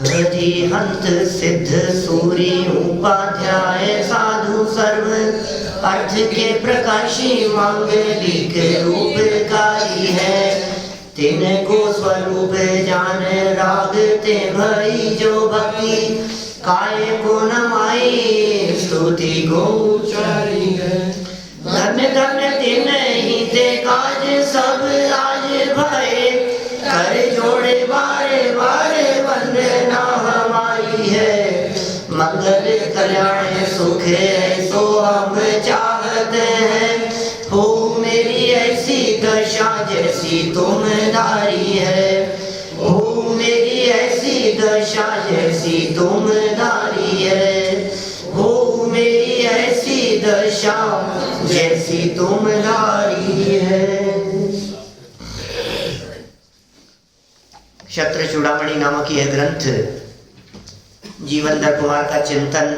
हरिहंत सिद्ध सूरी उपाध्याय साधु सर्व अर्थ के प्रकाशी मांगलिक रूपकारी है। तिनको स्वरूप जान रागते भई जो भक्ति काय को नमाई स्तुति को उचारी है। धन्य धन्य तिन ही ते काज सब आज भय कर जोड़े बारे बारे वंदना हमारी है। मंगल कल्याण सुख ऐसो हम चाहते हैं हो मेरी ऐसी दशा जैसी तुम धारी है। हो मेरी ऐसी दशा जैसी तुम धारी है। हो मेरी ऐसी दशा जैसी तुम धारी है। क्षत्र चूड़ामणि नामक यह ग्रंथ जीवनधर कुमार का चिंतन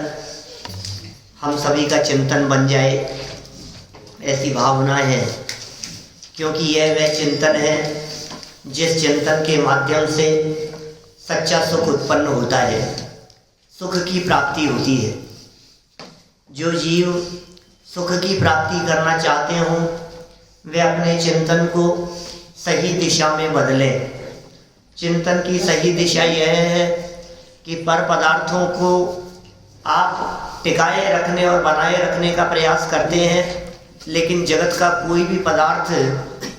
हम सभी का चिंतन बन जाए ऐसी भावना है, क्योंकि यह वह चिंतन है जिस चिंतन के माध्यम से सच्चा सुख उत्पन्न होता है, सुख की प्राप्ति होती है। जो जीव सुख की प्राप्ति करना चाहते हों वे अपने चिंतन को सही दिशा में बदलें। चिंतन की सही दिशा यह है कि पर पदार्थों को आप टिकाए रखने और बनाए रखने का प्रयास करते हैं, लेकिन जगत का कोई भी पदार्थ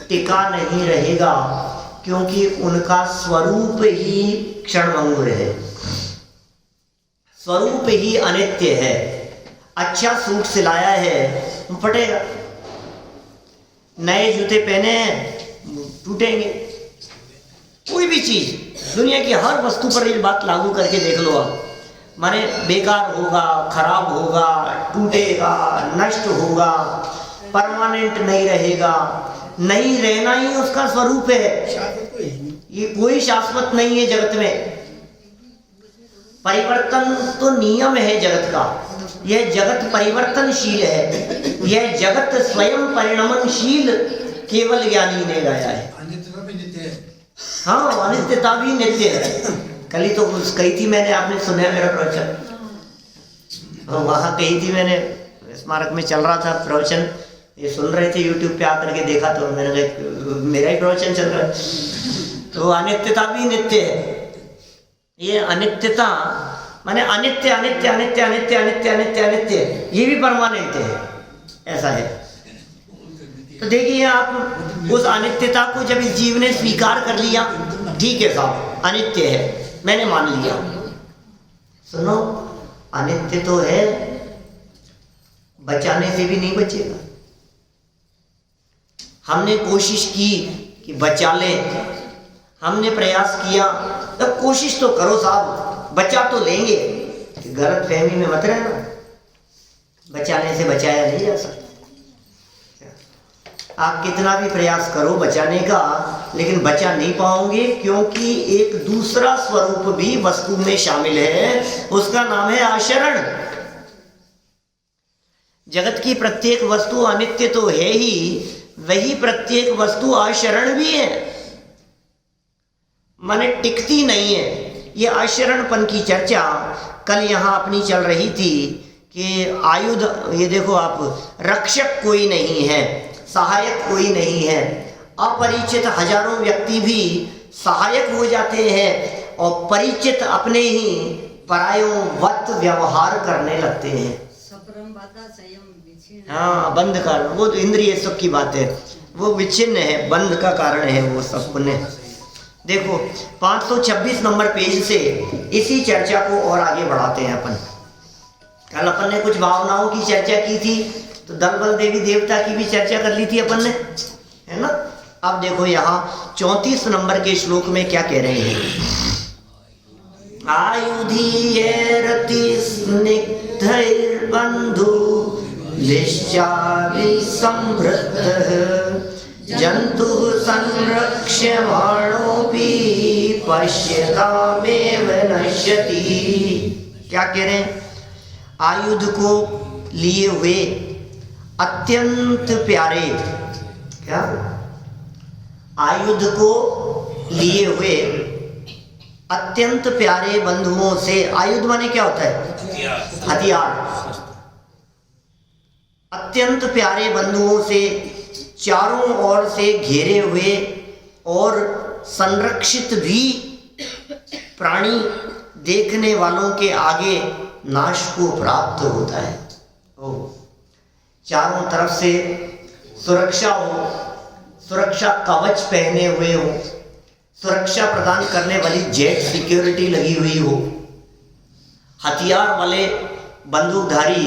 टिका नहीं रहेगा, क्योंकि उनका स्वरूप ही क्षणभंगुर है, स्वरूप ही अनित्य है। अच्छा सूट सिलाया है फटेगा, नए जूते पहने हैं टूटेंगे। कोई भी चीज दुनिया की हर वस्तु पर ये बात लागू करके देख लो आप, माने बेकार होगा, खराब होगा, टूटेगा, नष्ट होगा, परमानेंट नहीं रहेगा। नहीं रहना ही उसका स्वरूप है। ये कोई शाश्वत नहीं है जगत में। परिवर्तन तो नियम है जगत का। यह जगत परिवर्तनशील है, यह जगत स्वयं परिणमनशील केवल ज्ञानी ने गाया है। हाँ, अनित्यता भी नित्य है। कल ही तो कही थी मैंने, आपने सुना मेरा प्रवचन, वहां कही थी मैंने, स्मारक में चल रहा था प्रवचन, ये सुन रहे थे यूट्यूब पे आकर के देखा तो मैंने कहा मेरा ही प्रवचन चल रहा है। तो अनित्यता भी नित्य है। ये अनित्यता माने अनित्य अनित्य अनित्य अनित्य अनित्य अनित्य अनित्य, ये भी परमानेंट है, ऐसा है। तो देखिए आप उस अनित्यता को जब इस जीव ने स्वीकार कर लिया, ठीक है साहब अनित्य है, मैंने मान लिया। सुनो, अनित्य तो है, बचाने से भी नहीं बचेगा। हमने कोशिश की कि बचा लें, हमने प्रयास किया, तब कोशिश तो करो साहब, बचा तो लेंगे। गलत फहमी में मत रहना, बचाने से बचाया नहीं जा सकता। आप कितना भी प्रयास करो बचाने का, लेकिन बचा नहीं पाओगे, क्योंकि एक दूसरा स्वरूप भी वस्तु में शामिल है, उसका नाम है आशरण। जगत की प्रत्येक वस्तु अनित्य तो है ही, वही प्रत्येक वस्तु आशरण भी है, माने टिकती नहीं है। ये आशरणपन की चर्चा कल यहाँ अपनी चल रही थी कि आयुध, ये देखो आप, रक्षक कोई नहीं है, सहायक कोई नहीं है। अपरिचित हजारों व्यक्ति भी सहायक हो जाते हैं और परिचित अपने ही परायों वत व्यवहार करने लगते हैं। हाँ, बंध कारण, वो तो इंद्रिय सुख की बात है, वो विच्छिन्न है, बंध का कारण है वो सब पुण्य। देखो 526 नंबर पेज से इसी चर्चा को और आगे बढ़ाते हैं अपन। कल अपन ने कुछ भावनाओं की चर्चा की थी, तो दल बल देवी देवता की भी चर्चा कर ली थी अपन ने, है ना। अब देखो यहाँ 34 नंबर के श्लोक में क्या कह रहे हैं। आयुधीये रति स्निग्धैर् बंधु निश्चापि संवृत्तः जंतु संरक्ष्यमाणोऽपि पश्यतामेव नश्यति। क्या कह रहे हैं? आयुध को लिए हुए अत्यंत प्यारे, क्या आयुध को लिए हुए अत्यंत प्यारे बंधुओं से, आयुध माने क्या होता है? हथियार। अत्यंत प्यारे बंधुओं से चारों ओर से घेरे हुए और संरक्षित भी प्राणी देखने वालों के आगे नाश को प्राप्त होता है। चारों तरफ से सुरक्षा हो, सुरक्षा कवच पहने हुए हो, सुरक्षा प्रदान करने वाली जेट सिक्योरिटी लगी हुई हो, हथियार वाले बंदूकधारी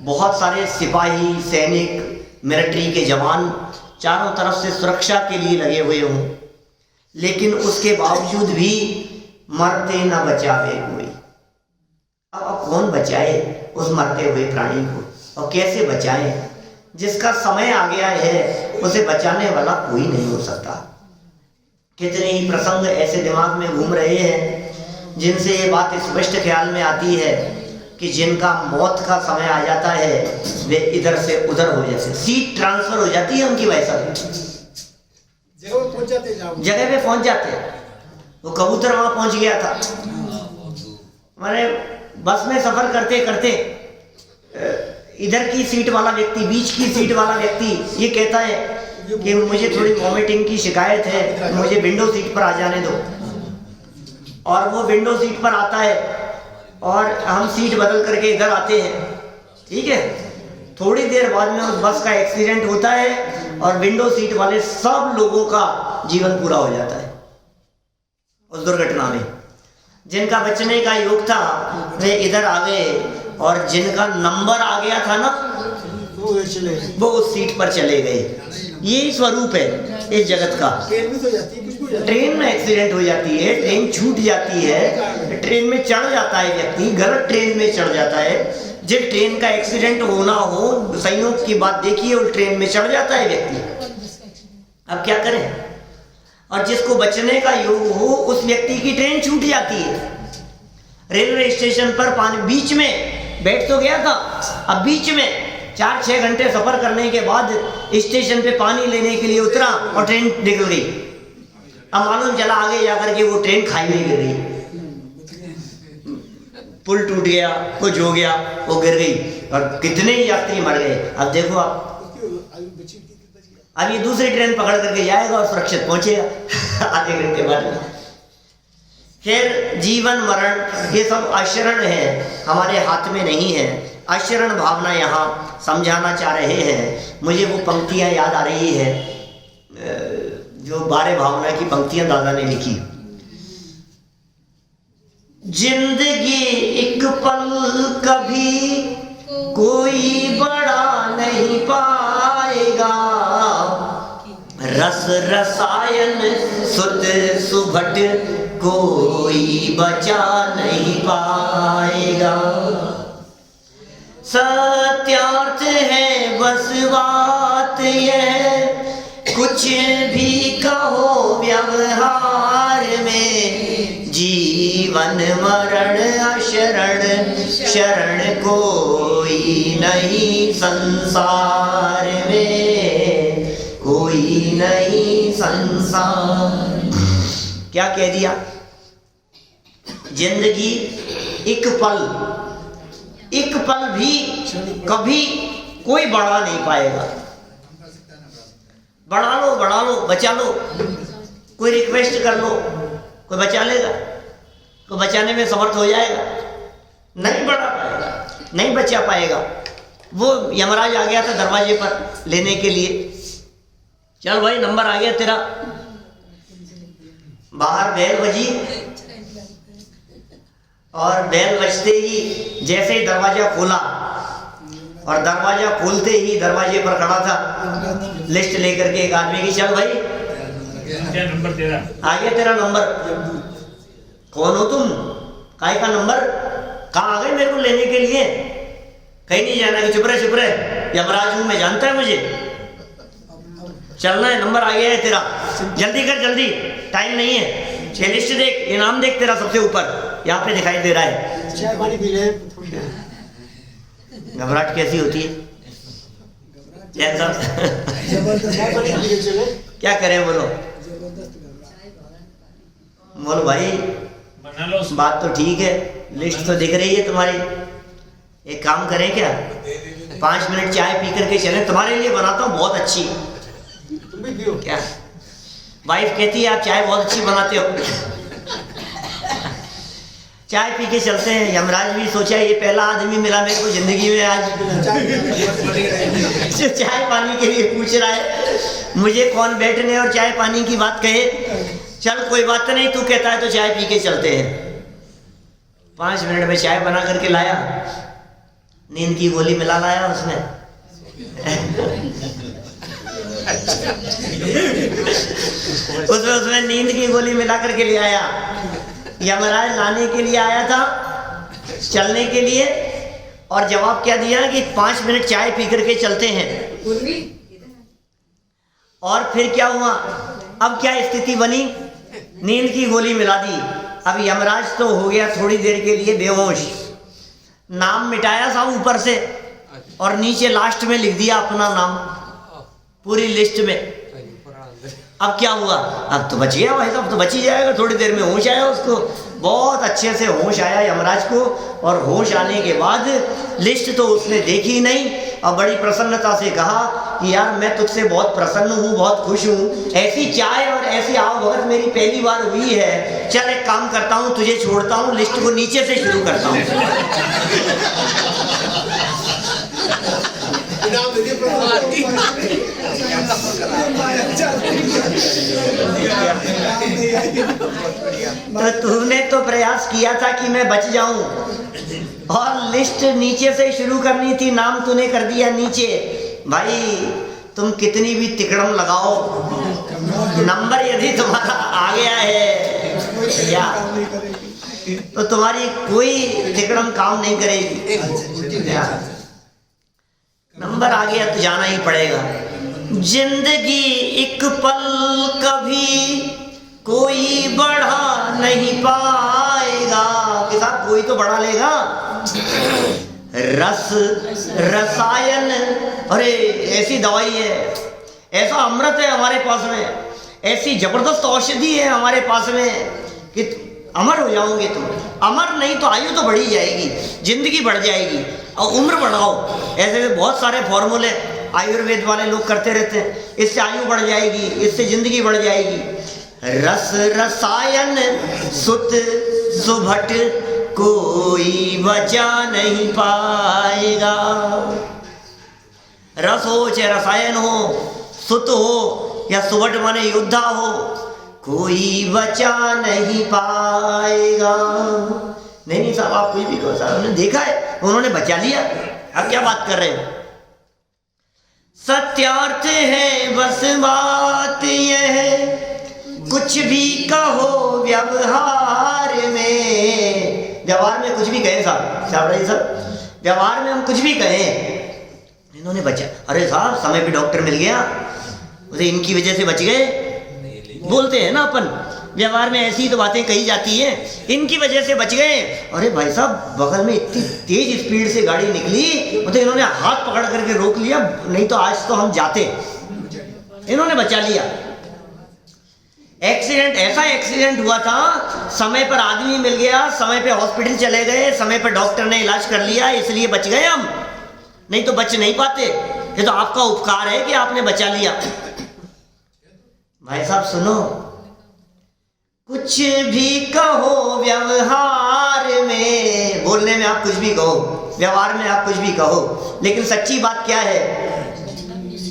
बहुत सारे सिपाही, सैनिक, मिलिट्री के जवान चारों तरफ से सुरक्षा के लिए लगे हुए हों, लेकिन उसके बावजूद भी मरते न बचावे कोई। अब कौन बचाए उस मरते हुए प्राणी को, और कैसे बचाए? जिसका समय आ गया है उसे बचाने वाला कोई नहीं हो सकता। कितने ही प्रसंग ऐसे दिमाग में घूम रहे हैं जिनसे ये बात स्पष्ट ख्याल में आती है कि जिनका मौत का समय आ जाता है वे इधर से उधर हो जाते, सीट ट्रांसफर हो जाती है उनकी, वैसा जगह पे पहुंच जाते हैं। वो कबूतर वहां पहुंच गया था, मैंने बस में सफर करते करते इधर की सीट वाला व्यक्ति, बीच की सीट वाला व्यक्ति ये कहता है कि मुझे थोड़ी वॉमिटिंग की शिकायत है, मुझे विंडो सीट पर आ जाने दो। और वो विंडो सीट पर आता है और हम सीट बदल करके इधर आते हैं, ठीक है। थोड़ी देर बाद में उस बस का एक्सीडेंट होता है और विंडो सीट वाले सब लोगों का जीवन पूरा हो जाता है उस दुर्घटना में। जिनका बचने का योग था वे इधर आ गए, और जिनका नंबर आ गया था ना वो उस सीट पर चले गए। यही स्वरूप है इस जगत का। ट्रेन में एक्सीडेंट हो जाती है, ट्रेन छूट जाती है, ट्रेन में चढ़ जाता है व्यक्ति, गलत ट्रेन में चढ़ जाता है। जब ट्रेन का एक्सीडेंट होना हो, संयोग की बात देखिए, उस ट्रेन में चढ़ जाता है व्यक्ति। अब क्या करें? और जिसको बचने का योग हो उस व्यक्ति की ट्रेन छूट जाती है। रेलवे स्टेशन पर पानी, बीच में बैठ तो गया था, अब बीच में 4-6 घंटे सफर करने के बाद स्टेशन पे पानी लेने के लिए उतरा और ट्रेन निकल गई। अब मालूम चला आगे जाकर के वो ट्रेन खाई में गिर गई, पुल टूट गया, कुछ हो गया, वो गिर गई और कितने ही यात्री मर गए। अब देखो आप, अब ये दूसरी ट्रेन पकड़ करके जाएगा और सुरक्षित पहुंचेगा आधे घंटे बाद। फिर जीवन मरण ये सब आचरण है, हमारे हाथ में नहीं है। आचरण भावना यहाँ समझाना चाह रहे हैं। मुझे वो पंक्तियाँ याद आ रही है जो बारे भावना की पंक्तियाँ दादा ने लिखी। जिंदगी एक पल कभी कोई बड़ा नहीं पाएगा, रस रसायन सुध सुभट कोई बचा नहीं पाएगा। सत्यार्थ है बस बात यह, कुछ भी कहो व्यवहार में, जीवन मरण अशरण शरण कोई नहीं संसार में, कोई नहीं संसार। क्या कह दिया? जिंदगी एक पल भी कभी कोई बढ़ा नहीं पाएगा। बढ़ा लो, बचा लो, कोई रिक्वेस्ट कर लो, कोई बचा लेगा, कोई बचाने में समर्थ हो जाएगा? नहीं बढ़ा पाएगा, नहीं बचा पाएगा। वो यमराज आ गया था दरवाजे पर लेने के लिए, चल भाई नंबर आ गया तेरा। बाहर बेल बजी और बेल बजते ही जैसे ही दरवाजा खोला, और दरवाजा खोलते ही दरवाजे पर खड़ा था लिस्ट लेकर के एक आदमी की, चल भाई क्या नंबर तेरा आ गया, तेरा नंबर। कौन हो तुम? काय का नंबर? कहाँ आ गए मेरे को लेने के लिए? कहीं नहीं जाना कि चुप रहे, यमराज हूं मैं, जानता है मुझे, चलना है, नंबर आ गया है तेरा, जल्दी कर, जल्दी, टाइम नहीं है। ये लिस्ट देख, ये नाम देख तेरा सबसे ऊपर यहाँ पे दिखाई दे रहा है। घबराहट कैसी होती है? क्या करें बोलो भाई, बात तो ठीक है, लिस्ट तो दिख रही है तुम्हारी। एक काम करें क्या, 5 मिनट चाय पी करके चलें, तुम्हारे लिए बनाता हूँ बहुत अच्छी। तुम भी पियो क्या वाइफ कहती है आप चाय बहुत अच्छी बनाते हो। चाय पी के चलते हैं। यमराज भी सोचा ये पहला आदमी मिला मेरे को जिंदगी में आज जो चाय पानी के लिए पूछ रहा है, मुझे कौन बैठने और चाय पानी की बात कहे। चल कोई बात नहीं, तू कहता है तो चाय पी के चलते हैं। 5 मिनट में चाय बना करके लाया, नींद की गोली मिला लाया उसमें। उसमें नींद की गोली मिला करके ले आया। यमराज लाने के लिए आया था, चलने के लिए, और जवाब क्या दिया कि 5 मिनट चाय पी करके चलते हैं। और फिर क्या हुआ, अब क्या स्थिति बनी, नींद की गोली मिला दी। अब यमराज तो हो गया थोड़ी देर के लिए बेहोश, नाम मिटाया साहब ऊपर से और नीचे लास्ट में लिख दिया अपना नाम पूरी लिस्ट में। अब क्या हुआ, अब तो बच गया भाई साहब, तो बच ही जाएगा। थोड़ी देर में होश आया उसको, बहुत अच्छे से होश आया यमराज को। और होश आने के बाद लिस्ट तो उसने देखी नहीं और बड़ी प्रसन्नता से कहा कि यार मैं तुझसे बहुत प्रसन्न हूँ, बहुत खुश हूँ। ऐसी चाय और ऐसी आवभगत मेरी पहली बार हुई है। चल एक काम करता हूँ, तुझे छोड़ता हूँ, लिस्ट को नीचे से शुरू करता हूँ। तो तूने तो प्रयास किया था कि मैं बच जाऊं और लिस्ट नीचे से शुरू करनी थी, नाम तूने कर दिया नीचे। भाई तुम कितनी भी तिकड़म लगाओ, नंबर यदि तुम्हारा आ गया है क्या, तो तुम्हारी कोई तिकड़म काम नहीं करेगी। नंबर आ गया तो जाना ही पड़ेगा। जिंदगी एक पल कभी कोई बढ़ा नहीं पाएगा, कि साहब कोई तो बढ़ा लेगा। रस रसायन, अरे ऐसी दवाई है, ऐसा अमृत है हमारे पास में, ऐसी जबरदस्त औषधि है हमारे पास में कि अमर हो जाओगे तुम। अमर नहीं तो आयु तो बढ़ी जाएगी, जिंदगी बढ़ जाएगी और उम्र बढ़ाओ। ऐसे बहुत सारे फॉर्मूले आयुर्वेद वाले लोग करते रहते हैं, इससे आयु बढ़ जाएगी, इससे जिंदगी बढ़ जाएगी। रस रसायन सुत सुभट कोई बचा नहीं पाएगा। रस हो चाहे रसायन हो, सुत हो या सुभट माने योद्धा हो, कोई बचा नहीं पाएगा। नहीं साहब आप कुछ भी कहो, साहब उन्होंने देखा है, उन्होंने बचा लिया, अब क्या बात कर रहे हो। सत्यार्थ है बस बात यह है, कुछ भी कहो व्यवहार में। व्यवहार में कुछ भी कहें साहब, व्यवहार में हम कुछ भी कहें। इन्होंने बचा, अरे साहब समय पे डॉक्टर मिल गया, उसे इनकी वजह से बच गए, बोलते हैं ना अपन। व्यवहार में ऐसी तो बातें कही जाती है, इनकी वजह से बच गए। अरे भाई साहब बगल में इतनी तेज स्पीड से गाड़ी निकली, तो इन्होंने हाथ पकड़ करके रोक लिया, नहीं तो आज तो हम जाते। इन्होंने बचा लिया। एक्सीडेंट, ऐसा एक्सीडेंट हुआ था, समय पर आदमी मिल गया, समय पे हॉस्पिटल चले गए, समय पर डॉक्टर ने इलाज कर लिया, इसलिए बच गए हम, नहीं तो बच नहीं पाते। ये तो आपका उपकार है कि आपने बचा लिया। भाई साहब सुनो, कुछ भी कहो व्यवहार में, बोलने में आप कुछ भी कहो, व्यवहार में आप कुछ भी कहो, लेकिन सच्ची बात क्या है,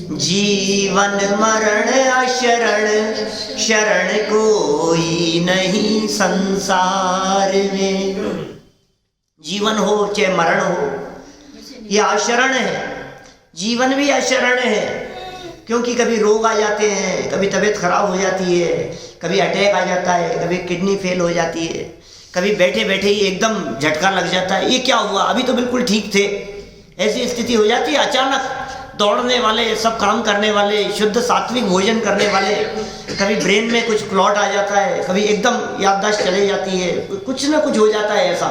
जीवन मरण अशरण, शरण कोई नहीं संसार में। जीवन हो चाहे मरण हो, यह अशरण है, जीवन भी अशरण है। क्योंकि कभी रोग आ जाते हैं, कभी तबीयत खराब हो जाती है, कभी अटैक आ जाता है, कभी किडनी फेल हो जाती है, कभी बैठे बैठे ही एकदम झटका लग जाता है। ये क्या हुआ, अभी तो बिल्कुल ठीक थे, ऐसी स्थिति हो जाती है। अचानक दौड़ने वाले, सब काम करने वाले, शुद्ध सात्विक भोजन करने वाले, कभी ब्रेन में कुछ क्लॉट आ जाता है, कभी एकदम याददाश्त चले जाती है, कुछ ना कुछ हो जाता है ऐसा।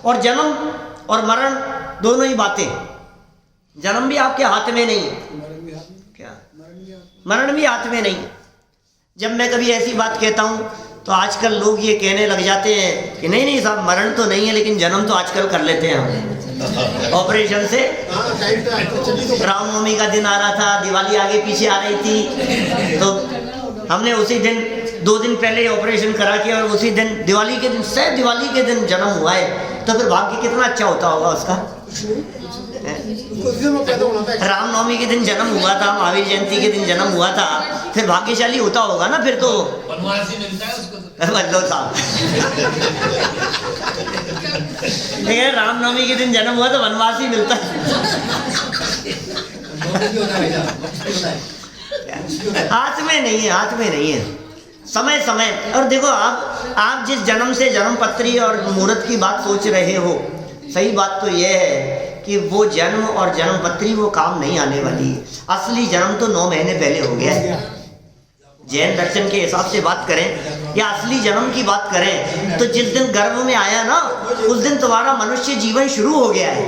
और जन्म और मरण दोनों ही बातें, जन्म भी आपके हाथ में नहीं, क्या मरण भी हाथ में नहीं। जब मैं कभी ऐसी बात कहता हूँ तो आजकल लोग ये कहने लग जाते हैं कि नहीं नहीं साहब, मरण तो नहीं है लेकिन जन्म तो आजकल कर लेते हैं हम ऑपरेशन से। रामनवमी का दिन आ रहा था, दिवाली आगे पीछे आ रही थी, तो हमने उसी दिन 2 दिन पहले ऑपरेशन करा के और उसी दिन दिवाली के दिन, शायद दिवाली के दिन जन्म हुआ है, तो फिर भाग्य कितना अच्छा होता होगा उसका। रामनवमी के दिन जन्म हुआ था, महावीर जयंती के दिन जन्म हुआ था, फिर भाग्यशाली होता होगा ना फिर तो। वनवासी मिलता है उसको तो। रामनवमी के दिन जन्म हुआ तो वनवासी मिलता है। हाथ में नहीं है, हाथ में नहीं है, समय समय। और देखो आप जिस जन्म से जन्म पत्री और मुहूर्त की बात सोच रहे हो, सही बात तो यह है कि वो जन्म और जन्म पत्री वो काम नहीं आने वाली है। असली जन्म तो 9 महीने पहले हो गया है। जैन दर्शन के हिसाब से बात करें या असली जन्म की बात करें तो जिस दिन गर्भ में आया ना, उस दिन तुम्हारा मनुष्य जीवन शुरू हो गया है।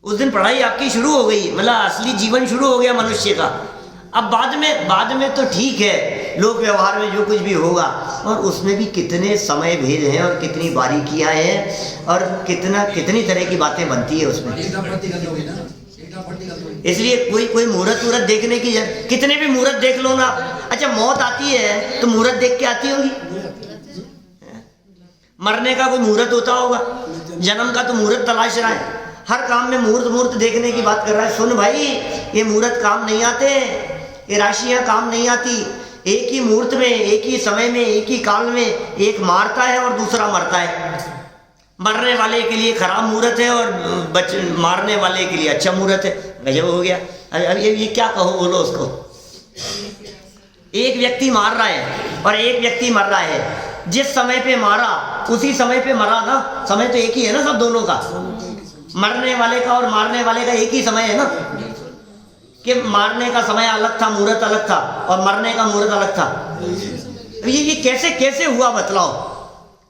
उस दिन पढ़ाई आपकी शुरू हो गई, मतलब असली जीवन शुरू हो गया मनुष्य का। अब बाद में तो ठीक है, लोक व्यवहार में जो कुछ भी होगा, और उसमें भी कितने समय भेद हैं और कितनी बारीकियां हैं और कितनी तरह की बातें बनती है उसमें। इसलिए कोई मुहूर्त देखने की, कितने भी मुहूर्त देख लो ना। अच्छा, मौत आती है तो मुहूर्त देख के आती होगी, मरने का कोई मुहूर्त होता होगा, जन्म का तो मुहूर्त तलाश रहा है। हर काम में मुहूर्त देखने की बात कर रहा है। सुन भाई, ये मुहूर्त काम नहीं आते, ये राशियां काम नहीं आती। एक ही मुहूर्त में, एक ही समय में, एक ही काल में एक मारता है और दूसरा मरता है। मरने वाले के लिए खराब मुहूर्त है और मारने वाले के लिए अच्छा मुहूर्त है। गजब हो गया। अब ये क्या कहो, बोलो उसको। एक व्यक्ति मार रहा है और एक व्यक्ति मर रहा है। जिस समय पे मारा उसी समय पे मरा ना, समय तो एक ही है ना सब दोनों का। मरने वाले का और मारने वाले का एक ही समय है ना, कि मारने का समय अलग था, मुहूर्त अलग था, और मरने का मुहूर्त अलग था। ये कैसे हुआ बतलाओ।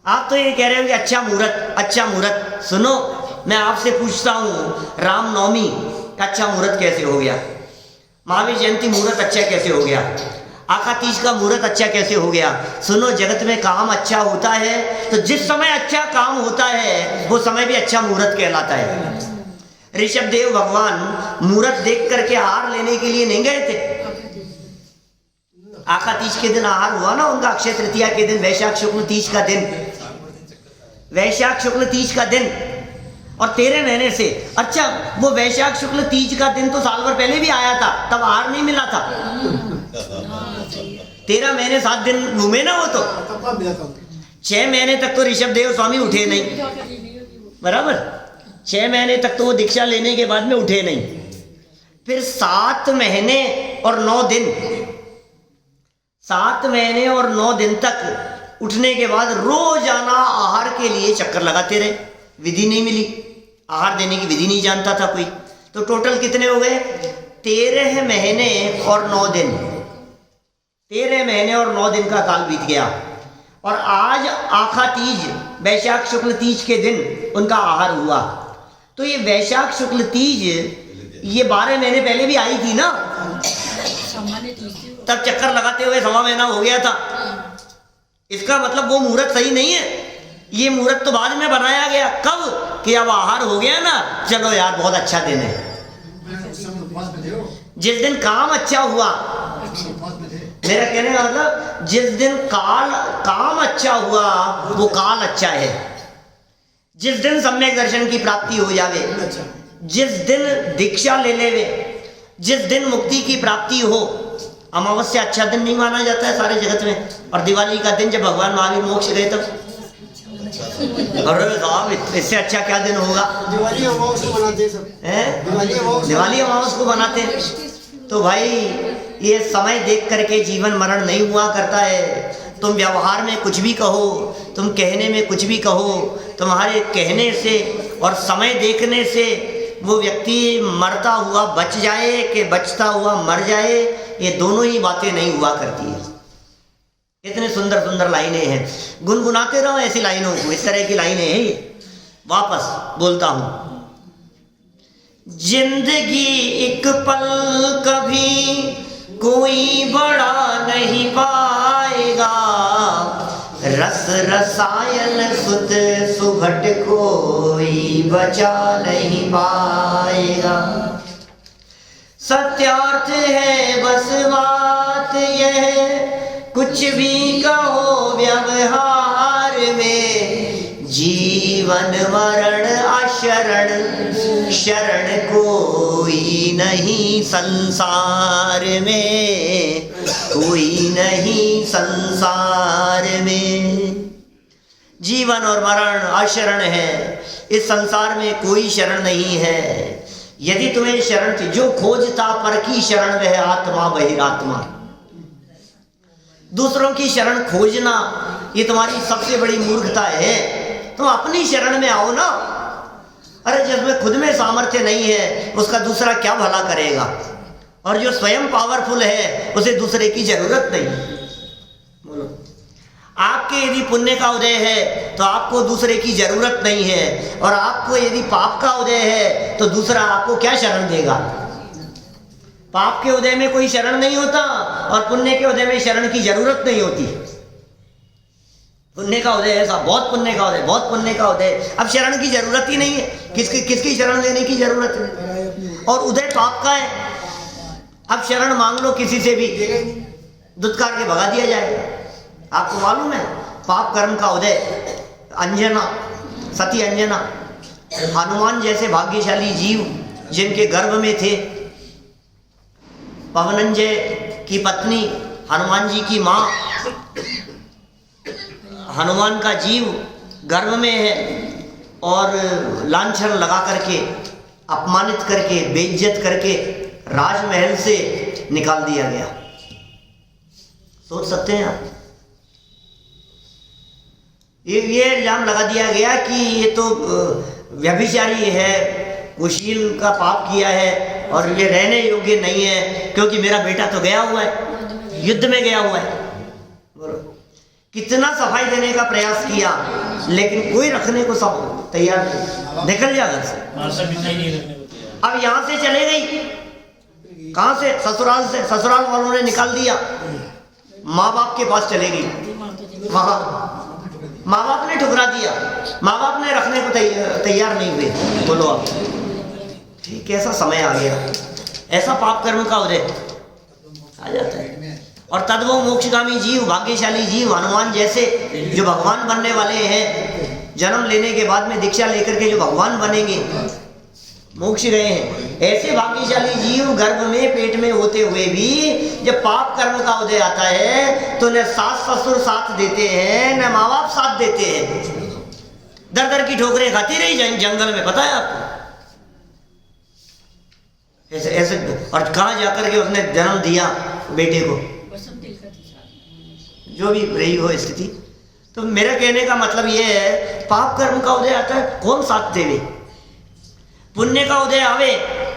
आप तो ये कह रहे हो कि अच्छा मुहूर्त। सुनो, मैं आपसे पूछता हूँ, रामनवमी का अच्छा मुहूर्त कैसे हो गया? महावीर जयंती मुहूर्त अच्छा कैसे हो गया? आखा तीज का मुहूर्त अच्छा कैसे हो गया? सुनो, जगत में काम अच्छा होता है तो जिस समय अच्छा काम होता है वो समय भी अच्छा मुहूर्त कहलाता है। ऋषभ देव भगवान मुहूर्त देख करके आहार लेने के लिए नहीं गए थे। आखा तीज के दिन आहार हुआ ना उनका, अक्षय तृतीया के दिन, वैशाख शुक्ल तीज का दिन, वैशाख शुक्ल तीज का दिन, और 13 महीने से। अच्छा, वो वैशाख शुक्ल तीज का दिन तो साल भर पहले भी आया था, तब आहार नहीं मिला था। 13 महीने 7 दिन घूमे ना वो तो। 6 महीने तक तो ऋषभ देव स्वामी उठे नहीं, बराबर। 6 महीने तक तो वो दीक्षा लेने के बाद में उठे नहीं। फिर 7 महीने और 9 दिन, 7 महीने और 9 दिन तक उठने के बाद रोजाना आहार के लिए चक्कर लगाते रहे। विधि नहीं मिली, आहार देने की विधि नहीं जानता था कोई। तो टोटल कितने हो गए? 13 महीने और 9 दिन। 13 महीने और 9 दिन का काल बीत गया, और आज आखा तीज, वैशाख शुक्ल तीज के दिन उनका आहार हुआ। तो ये वैशाख शुक्ल तीज ये 12 महीने पहले भी आई थी ना, तब चक्कर लगाते हुए 1.25 महीना हो गया था। इसका मतलब वो मुहूर्त सही नहीं है। ये मुहूर्त तो बाद में बनाया गया। कब? कि अब आहार हो गया ना, चलो यार बहुत अच्छा दिन है। जिस दिन काम अच्छा हुआ, मेरा कहने का मतलब जिस दिन काम अच्छा हुआ वो काल अच्छा है। जिस दिन सम्यक दर्शन की प्राप्ति हो जावे, जिस दिन दीक्षा ले लेवे, जिस दिन मुक्ति की प्राप्ति हो, अमावस्या अच्छा दिन नहीं माना जाता है सारे जगत में। और दिवाली का दिन जब भगवान महावीर मोक्ष गए तब, अरे साहब इससे अच्छा क्या दिन होगा? दिवाली अमावस को बनाते सब हैं, दिवाली अमावस को बनाते। तो भाई ये समय देख करके जीवन मरण नहीं हुआ करता है। तुम व्यवहार में कुछ भी कहो, तुम कहने में कुछ भी कहो, तुम्हारे कहने से और समय देखने से वो व्यक्ति मरता हुआ बच जाए कि बचता हुआ मर जाए, ये दोनों ही बातें नहीं हुआ करती है। इतने सुंदर सुंदर लाइनें हैं, गुनगुनाते रहो ऐसी लाइनों को। इस तरह की लाइनें हैं ये। वापस बोलता हूं, जिंदगी एक पल कभी कोई बड़ा नहीं पाया, पाएगा, रस रसायन सुत सुभट कोई बचा नहीं पाएगा। सत्यार्थ है बस बात यह, कुछ भी कहो व्यवहार में, जीवन मरण अशरण शरण कोई नहीं संसार में, कोई नहीं संसार में। जीवन और मरण अशरण है, इस संसार में कोई शरण नहीं है। यदि तुम्हें शरण थी, जो खोजता पर की शरण वह आत्मा बहिरात्मा। दूसरों की शरण खोजना ये तुम्हारी सबसे बड़ी मूर्खता है। तुम अपनी शरण में आओ ना। अरे जिसमें खुद में सामर्थ्य नहीं है उसका दूसरा क्या भला करेगा, और जो स्वयं पावरफुल है उसे दूसरे की जरूरत नहीं। बोलो, आपके यदि पुण्य का उदय है तो आपको दूसरे की जरूरत नहीं है, और आपको यदि पाप का उदय है तो दूसरा आपको क्या शरण देगा। पाप के उदय में कोई शरण नहीं होता और पुण्य के उदय में शरण की जरूरत नहीं होती। पुण्य का उदय ऐसा, बहुत पुण्य का उदय, बहुत पुण्य का उदय, अब शरण की जरूरत ही नहीं है। किसकी शरण लेने की जरूरत है। और उदय पाप का है, अब शरण मांग लो किसी से भी, दुत्कार के भगा दिया जाएगा। आपको मालूम है पाप कर्म का उदय, अंजना, सती अंजना, हनुमान जैसे भाग्यशाली जीव जिनके गर्भ में थे, पवनंजय की पत्नी, हनुमान जी की माँ, हनुमान का जीव गर्भ में है और लांछन लगा करके, अपमानित करके, बेइज्जत करके राजमहल से निकाल दिया गया। सोच सकते हैं आप? ये इल्जाम लगा दिया गया कि ये तो व्यभिचारी है, कुशील का पाप किया है और ये रहने योग्य नहीं है, क्योंकि मेरा बेटा तो गया हुआ है, युद्ध में गया हुआ है। बोलो, कितना सफाई देने का प्रयास किया लेकिन कोई रखने को सब तैयार नहीं। निकल जा घर से। अब यहाँ से चले गई, कहाँ से? ससुराल से। ससुराल वालों ने निकाल दिया, माँ बाप के पास चले गई। वहाँ माँ बाप ने ठुकरा दिया, माँ बाप ने रखने को तैयार नहीं हुए। बोलो आप, कैसा समय आ गया, ऐसा पाप कर्म का उदय आ जाता है। और तद वो मोक्षगामी जीव, भाग्यशाली जीव, हनुमान जैसे जो भगवान बनने वाले हैं, जन्म लेने के बाद में दीक्षा लेकर के जो भगवान बनेंगे, मोक्ष गए हैं, ऐसे भाग्यशाली जीव गर्भ में पेट में होते हुए भी जब पाप कर्म का उदय आता है तो न सास ससुर साथ देते हैं, न माँ बाप साथ देते हैं। दर दर की ठोकरें खाती रही जंगल में, पता है आपको? ऐसे ऐसे। और कहाँ जाकर के उसने जन्म दिया बेटे को, जो भी रही हो स्थिति। तो मेरा कहने का मतलब ये है, पाप कर्म का उदय आता है, कौन साथ देवे? पुण्य का उदय आवे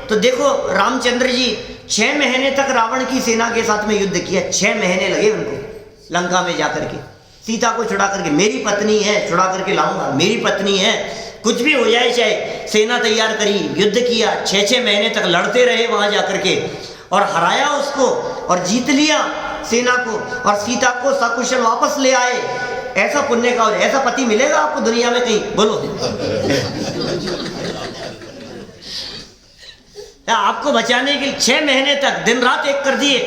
तो देखो, रामचंद्र जी 6 महीने तक रावण की सेना के साथ में युद्ध किया। 6 महीने लगे उनको लंका में जाकर के, सीता को छुड़ा करके, मेरी पत्नी है, छुड़ा करके लाऊंगा, मेरी पत्नी है, कुछ भी हो जाए चाहे। सेना तैयार करी, युद्ध किया, 6-6 महीने तक लड़ते रहे वहां जाकर के, और हराया उसको और जीत लिया सेना को, और सीता को सकुशल वापस ले आए। ऐसा पुण्य का उदय, ऐसा पति मिलेगा आपको दुनिया में कहीं? बोलो। आपको बचाने के लिए 6 महीने तक दिन रात एक कर दिए,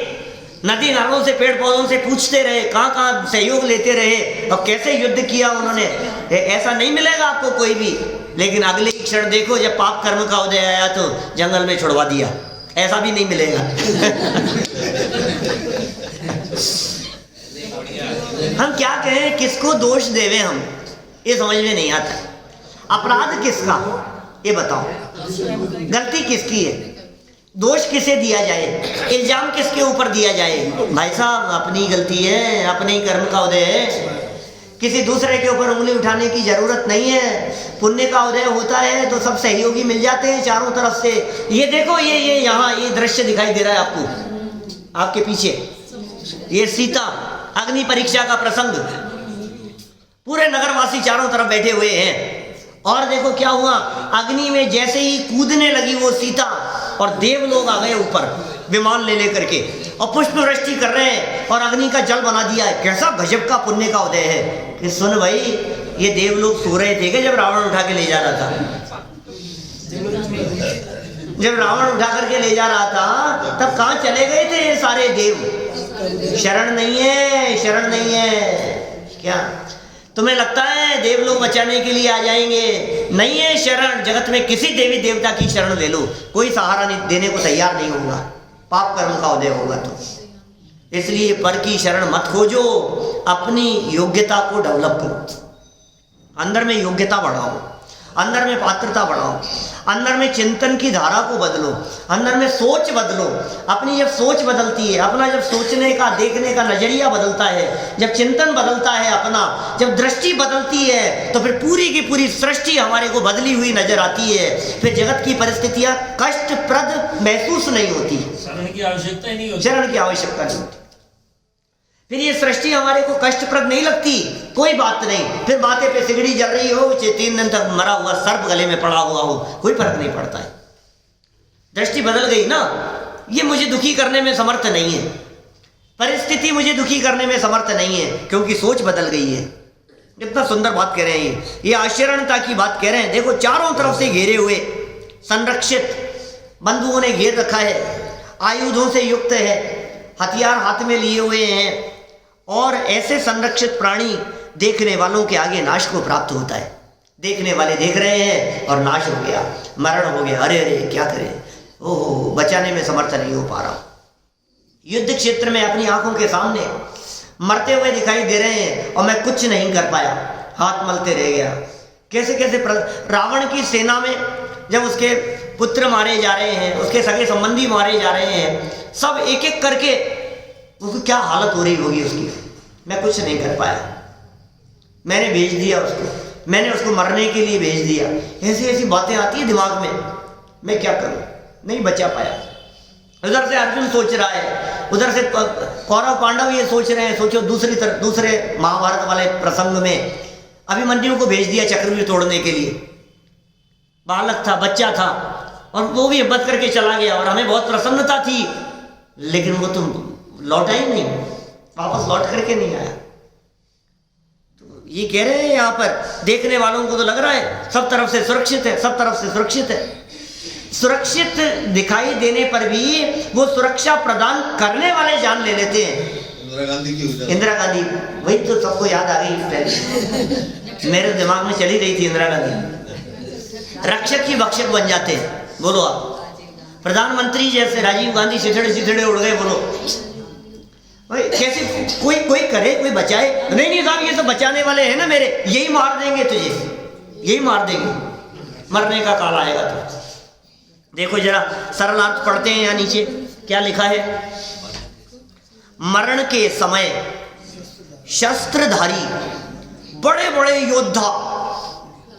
नदी नालों से, पेड़ पौधों से पूछते रहे, कहाँ कहाँ सहयोग लेते रहे, और कैसे युद्ध किया उन्होंने। ऐसा नहीं मिलेगा आपको कोई भी। लेकिन अगले क्षण देखो, जब पाप कर्म का उदय आया तो जंगल में छुड़वा दिया। ऐसा भी नहीं मिलेगा। हम क्या कहें, किसको दोष देवे हम, ये समझ में नहीं आता। अपराध किसका, ये बताओ? गलती किसकी है? दोष किसे दिया जाए? इल्जाम किसके ऊपर दिया जाए? भाई साहब, अपनी गलती है, अपने ही कर्म का उदय है, किसी दूसरे के ऊपर उंगली उठाने की जरूरत नहीं है। पुण्य का उदय होता है तो सब सहयोगी मिल जाते हैं चारों तरफ से। ये देखो, ये यहाँ ये दृश्य दिखाई दे रहा है आपको, आपके पीछे, ये सीता अग्नि परीक्षा का प्रसंग। पूरे नगरवासी चारों तरफ बैठे हुए हैं, और देखो क्या हुआ, अग्नि में जैसे ही कूदने लगी वो सीता, और देव लोग आ गए ऊपर विमान ले लेकर के, और पुष्प वृष्टि कर रहे हैं। और अग्नि का जल बना दिया है। कैसा गजब का पुण्य का उदय है कि सुन भाई, ये देवलोग सो रहे थे कि जब रावण उठा के ले जा रहा था? जब रावण उठा करके ले जा रहा था तब कहाँ चले गए थे ये सारे देव? शरण नहीं है, शरण नहीं है। क्या तुम्हें लगता है देव लोग बचाने के लिए आ जाएंगे? नहीं है शरण। जगत में किसी देवी देवता की शरण ले लो, कोई सहारा नहीं देने को तैयार नहीं होगा, पाप कर्म का उदय होगा। तो इसलिए पर की शरण मत खोजो, अपनी योग्यता को डेवलप करो, अंदर में योग्यता बढ़ाओ, अंदर में पात्रता बढ़ाओ, अंदर में चिंतन की धारा को बदलो, अंदर में सोच बदलो। अपनी जब सोच बदलती है, अपना जब सोचने का देखने का नजरिया बदलता है, जब चिंतन बदलता है अपना, जब दृष्टि बदलती है, तो फिर पूरी की पूरी सृष्टि हमारे को बदली हुई नजर आती है। फिर जगत की परिस्थितियां कष्टप्रद महसूस नहीं होती, शरण की आवश्यकता ही नहीं होती, शरण की आवश्यकता नहीं होती। फिर ये सृष्टि हमारे को कष्टप्रद नहीं लगती, कोई बात नहीं। फिर माथे पे सिगड़ी जल रही हो, 3 दिन तक मरा हुआ सर्प गले में पड़ा हुआ हो, कोई फर्क नहीं पड़ता है। दृष्टि बदल गई ना। ये मुझे दुखी करने में समर्थ नहीं है, परिस्थिति मुझे दुखी करने में समर्थ नहीं है, क्योंकि सोच बदल गई है। कितना सुंदर बात कह रहे हैं, ये आशरणता की बात कह रहे हैं। देखो चारों तरफ से घेरे हुए, संरक्षित, बंधुओं ने घेर रखा है, आयुधों से युक्त है, हथियार हाथ में लिए हुए हैं, और ऐसे संरक्षित प्राणी देखने वालों के आगे नाश को प्राप्त होता है। देखने वाले देख रहे हैं और नाश हो गया, मरण हो गया। अरे अरे क्या करें, ओह बचाने में समर्थ नहीं हो पा रहा। युद्ध क्षेत्र में अपनी आंखों के सामने मरते हुए दिखाई दे रहे हैं और मैं कुछ नहीं कर पाया, हाथ मलते रह गया। कैसे कैसे रावण की सेना में जब उसके पुत्र मारे जा रहे हैं, उसके सगे संबंधी मारे जा रहे हैं, सब एक एक करके, उसको क्या हालत हो रही होगी उसकी। मैं कुछ नहीं कर पाया, मैंने भेज दिया उसको, मैंने उसको मरने के लिए भेज दिया। ऐसी ऐसी बातें आती है दिमाग में, मैं क्या करूं, नहीं बचा पाया। उधर से अर्जुन सोच रहा है, उधर से कौरव पांडव ये सोच रहे हैं। सोचो दूसरी तरफ, दूसरे महाभारत वाले प्रसंग में अभिमन्यु को भेज दिया चक्रव्यूह तोड़ने के लिए। बालक था, बच्चा था, और वो भी हिम्मत करके चला गया, और हमें बहुत प्रसन्नता थी, लेकिन वो तो लौटा ही नहीं, वापस लौट करके नहीं आया। तो ये कह रहे हैं यहाँ पर, देखने वालों को तो लग रहा है सब तरफ से सुरक्षित है, सब तरफ से सुरक्षित है। सुरक्षित दिखाई देने पर भी वो सुरक्षा प्रदान करने वाले जान ले लेते हैं। इंदिरा गांधी, वही तो सबको याद आ गई पहले, मेरे दिमाग में चली रही थी इंदिरा गांधी। रक्षक ही भक्षक बन जाते हैं। बोलो आप, प्रधानमंत्री जैसे राजीव गांधी सिथड़े उड़ गए। बोलो कैसे कोई करे, कोई बचाए? नहीं साहब, ये तो बचाने वाले हैं ना मेरे, यही मार देंगे तुझे, यही मार देंगे, मरने का काल आएगा। तो देखो जरा सरलार्थ पढ़ते हैं, यहाँ नीचे क्या लिखा है। मरण के समय शस्त्रधारी बड़े बड़े योद्धा,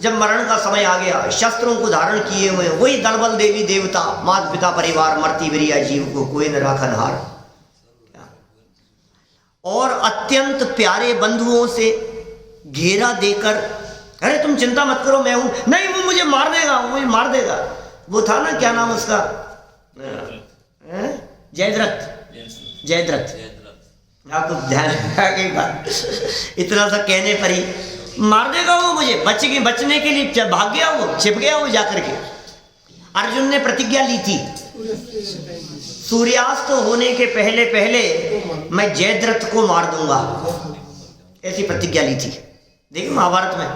जब मरण का समय आ गया, शस्त्रों को धारण किए हुए, वही दलबल देवी देवता, माता पिता परिवार, मरती बिरिया जीव को कोई न राखनहार, और अत्यंत प्यारे बंधुओं से घेरा देकर, अरे तुम चिंता मत करो, मैं हूं, नहीं वो मुझे मार देगा, वो मुझे मार देगा। वो था ना, क्या नाम उसका, जयद्रथ, जयद्रथ। आपको ध्यान रखिएगा, इतना सा कहने पर ही मार देगा वो मुझे, बचने के लिए भाग गया, वो छिप गया वो जाकर के। अर्जुन ने प्रतिज्ञा ली थी, सूर्यास्त होने के पहले पहले मैं जयद्रथ को मार दूंगा, ऐसी प्रतिज्ञा ली थी। देखिए महाभारत में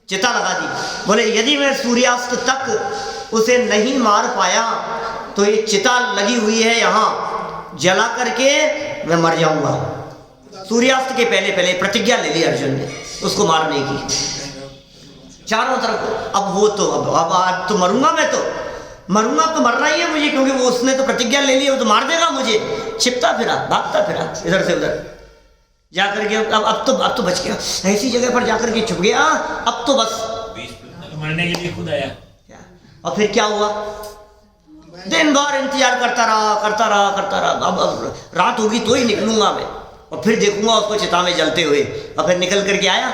चिता लगा दी, बोले यदि मैं सूर्यास्त तक उसे नहीं मार पाया तो ये चिता लगी हुई है यहाँ, जला करके मैं मर जाऊंगा। सूर्यास्त के पहले पहले प्रतिज्ञा ले ली अर्जुन ने उसको मारने की। चारों तरफ अब वो तो अब आज तो मरूंगा, मैं तो मरूंगा, तो मरना ही है मुझे, क्योंकि वो उसने तो प्रतिज्ञा ले ली, वो तो मार देगा मुझे। छिपता फिरा, भागता फिरा इधर से उधर जाकर के, अब तो बच गया, ऐसी जगह पर जाकर के छुप गया, अब तो बस मरने के लिए खुद आया। और फिर क्या हुआ, दिन भर इंतजार करता रहा। अब रात होगी तो ही निकलूंगा मैं, और फिर देखूंगा उसको चिता में जलते हुए। और फिर निकल करके आया,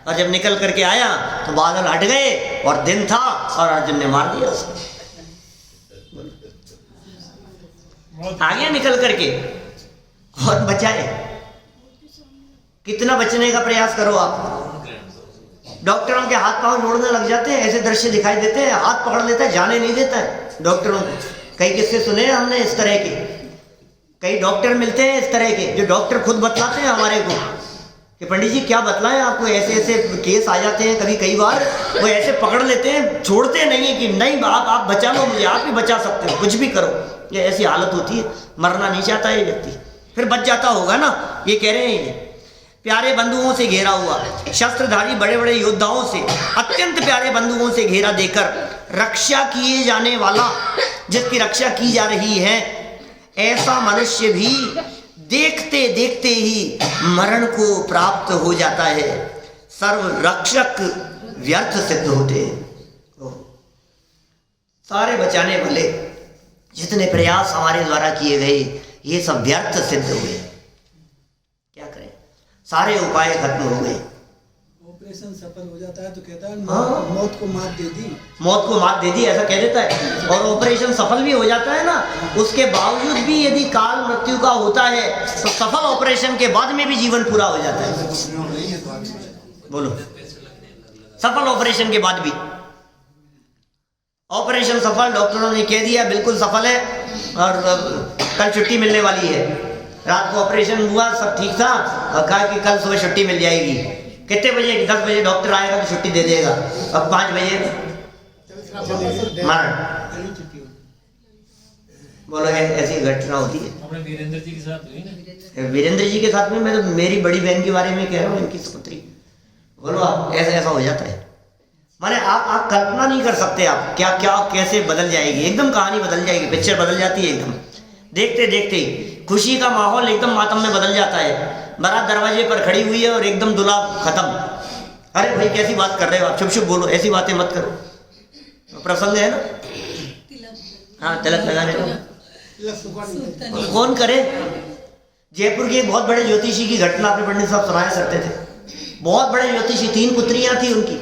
और जब निकल करके आया तो बादल हट गए और दिन था, और अर्जुन ने मार दिया उसको, आ गया निकल करके। और बचाए। कितना बचने का प्रयास करो आप। डॉक्टरों के हाथ पांव जोड़ने लग जाते हैं, ऐसे दृश्य दिखाई देते हैं, हाथ पकड़ लेता है, जाने नहीं देता है डॉक्टरों को। कई किस्से सुने हैं हमने इस तरह के। कई डॉक्टर मिलते हैं इस तरह के, जो डॉक्टर खुद बतलाते हैं हमारे को कि पंडित जी क्या बतलाएं आपको, ऐसे ऐसे केस आ जाते हैं कभी कई बार, वो ऐसे पकड़ लेते हैं, छोड़ते नहीं है कि नहीं आप बचा लो मुझे, आप ही बचा सकते हो, कुछ भी करो। ये ऐसी हालत होती है, मरना नहीं चाहता ये व्यक्ति, फिर बच जाता होगा ना। ये कह रहे हैं प्यारे बंधुओं से घेरा हुआ, शस्त्रधारी बड़े बड़े योद्धाओं से, अत्यंत प्यारे बंधुओं से घेरा देकर रक्षा किए जाने वाला, जिसकी रक्षा की जा रही है, ऐसा मनुष्य भी देखते देखते ही मरण को प्राप्त हो जाता है। सर्व रक्षक व्यर्थ सिद्ध होते हैं। सारे बचाने वाले जितने प्रयास हमारे द्वारा किए गए, ये सब व्यर्थ सिद्ध हुए। क्या करें, सारे उपाय खत्म हो गए। ऑपरेशन सफल हो जाता है तो कहता है हाँ। मौत को मात दे दी, मौत को मात दे दी, ऐसा कह देता है। और ऑपरेशन सफल भी हो जाता है ना, उसके बावजूद भी यदि काल मृत्यु का होता है तो सफल ऑपरेशन के बाद में भी जीवन पूरा हो जाता है। बोलो, सफल ऑपरेशन के बाद भी। ऑपरेशन सफल, डॉक्टरों ने कह दिया बिल्कुल सफल है और कल छुट्टी मिलने वाली है। रात को ऑपरेशन हुआ, सब ठीक था, और कहा कि कल सुबह छुट्टी मिल जाएगी। कितने बजे? 10 बजे डॉक्टर आएगा तो छुट्टी दे देगा। अब 5 बजे मरण। बोलो, ऐसी घटना होती है। अपने वीरेंद्र जी के साथ हुई ना। वीरेंद्र जी के साथ में, मैं तो मेरी बड़ी बहन के बारे में कह रहा हूँ, इनकी पुत्री। बोलो, आप ऐसा ऐसा हो जाता है। माने आप कल्पना नहीं कर सकते आप क्या क्या कैसे बदल जाएगी, एकदम कहानी बदल जाएगी, पिक्चर बदल जाती है एकदम। देखते देखते खुशी का माहौल एकदम मातम में बदल जाता है। बारात दरवाजे पर खड़ी हुई है और एकदम दूल्हा खत्म। अरे भाई कैसी बात कर रहे हो आप, चुप चुप बोलो, ऐसी बातें मत करो। प्रसंग है ना, हाँ, तिलक लगाने को कौन करे। जयपुर के एक बहुत बड़े ज्योतिषी की घटना अपने पंडित साहब सुनाया करते थे। बहुत बड़े ज्योतिषी, 3 पुत्रियां थी उनकी,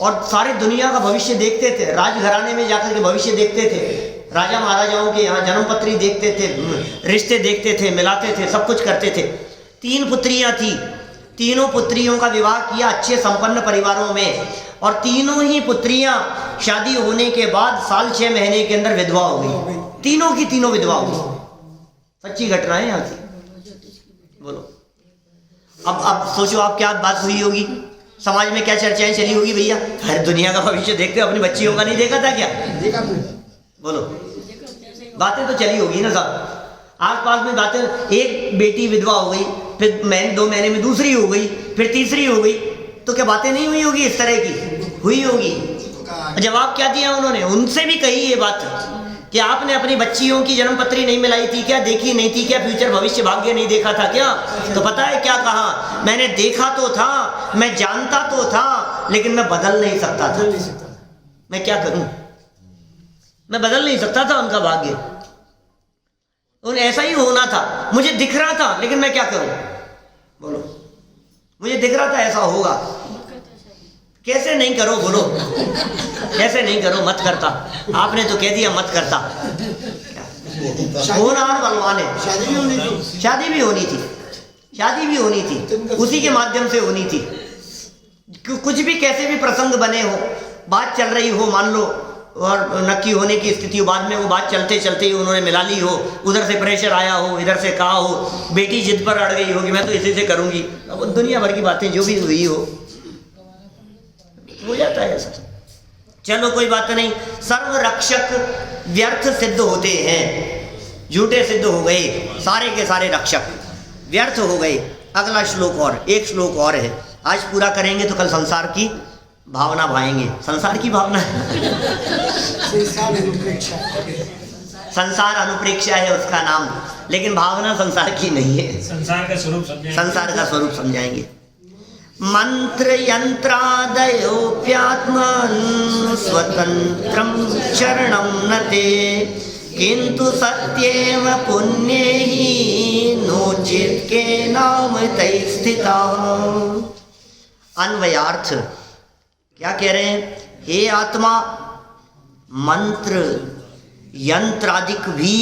और सारी दुनिया का भविष्य देखते थे। राजघराने में जाकर के भविष्य देखते थे, राजा महाराजाओं के यहाँ जन्मपत्री देखते थे, रिश्ते देखते थे, मिलाते थे, सब कुछ करते थे। 3 पुत्रियां थी, तीनों पुत्रियों का विवाह किया अच्छे संपन्न परिवारों में, और तीनों ही पुत्रियां शादी होने के बाद साल 6 महीने के अंदर विधवा हो गई। तीनों की तीनों विधवा हो गई। सच्ची घटना है यहाँ की। बोलो, अब सोचो आप क्या बात हुई होगी, समाज में क्या चर्चाएं चली होगी भैया। हर दुनिया का भविष्य देखते हो, अपनी बच्चियों का नहीं देखा था क्या? बोलो, बातें तो चली होगी ना सब आस पास में बातें। एक बेटी विधवा हो गई, फिर 2 महीने में दूसरी हो गई, फिर तीसरी हो गई, तो क्या बातें नहीं हुई होगी? इस तरह की हुई होगी। जवाब क्या दिया उन्होंने? उनसे भी कही ये बात कि आपने अपनी बच्चियों की जन्मपत्री नहीं मिलाई थी क्या, देखी नहीं थी क्या, फ्यूचर भविष्य भाग्य नहीं देखा था क्या? तो पता है क्या कहा? मैंने देखा तो था, मैं जानता तो था, लेकिन मैं बदल नहीं सकता था। मैं क्या करूं, मैं बदल नहीं सकता था उनका भाग्य। उन्हें ऐसा ही होना था, मुझे दिख रहा था, लेकिन मैं क्या करूं? बोलो, मुझे दिख रहा था ऐसा होगा। कैसे नहीं करो, बोलो, कैसे नहीं करो? मत करता, आपने तो कह दिया मत करता। होनहार बलवान है। शादी भी होनी थी, शादी भी होनी थी, उसी के माध्यम से होनी थी। कुछ भी कैसे भी प्रसंग बने हो, बात चल रही हो मान लो, और नक्की होने की स्थिति हो, बाद में वो बात चलते चलते ही उन्होंने मिला ली हो, उधर से प्रेशर आया हो, इधर से कहा हो, बेटी जिद पर अड़ गई हो कि मैं तो इसी से करूंगी। अब दुनिया भर की बातें जो भी हुई हो जाता है ऐसा। चलो कोई बात नहीं, सर्व रक्षक व्यर्थ सिद्ध होते हैं, झूठे सिद्ध हो गए, सारे के सारे रक्षक व्यर्थ हो गए। अगला श्लोक और, एक श्लोक और है, आज पूरा करेंगे तो कल संसार की भावना भाएंगे। संसार की भावना संसार अनुप्रेक्षा है उसका नाम, लेकिन भावना संसार की नहीं है। संसार का स्वरूप समझाएंगे। संसार का स्वरूप समझाएंगे। मंत्र यंत्रादयोप्यात्मन् स्वतंत्रं शरणं नते, किंतु सत्येव पुण्यैः नोचित के नाम तै स्थिता। अन्वयार्थ क्या कह रहे हैं? हे आत्मा, मंत्र यंत्रादिक भी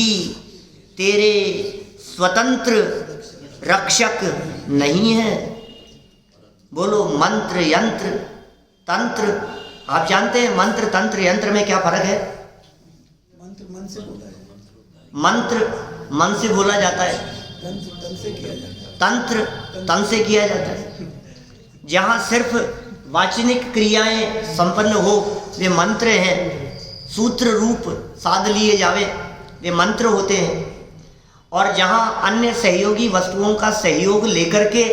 तेरे स्वतंत्र रक्षक नहीं है। बोलो मंत्र यंत्र तंत्र, आप जानते हैं मंत्र तंत्र यंत्र में क्या फर्क है? मंत्र मन से बोला है, मंत्र मन से बोला जाता है, तंत्र तन से किया जाता है, तंत्र तन से किया जाता है। जहाँ सिर्फ वाचनिक क्रियाएं संपन्न हो वे मंत्र हैं, सूत्र रूप साध लिए जावे वे मंत्र होते हैं। और जहाँ अन्य सहयोगी वस्तुओं का सहयोग लेकर के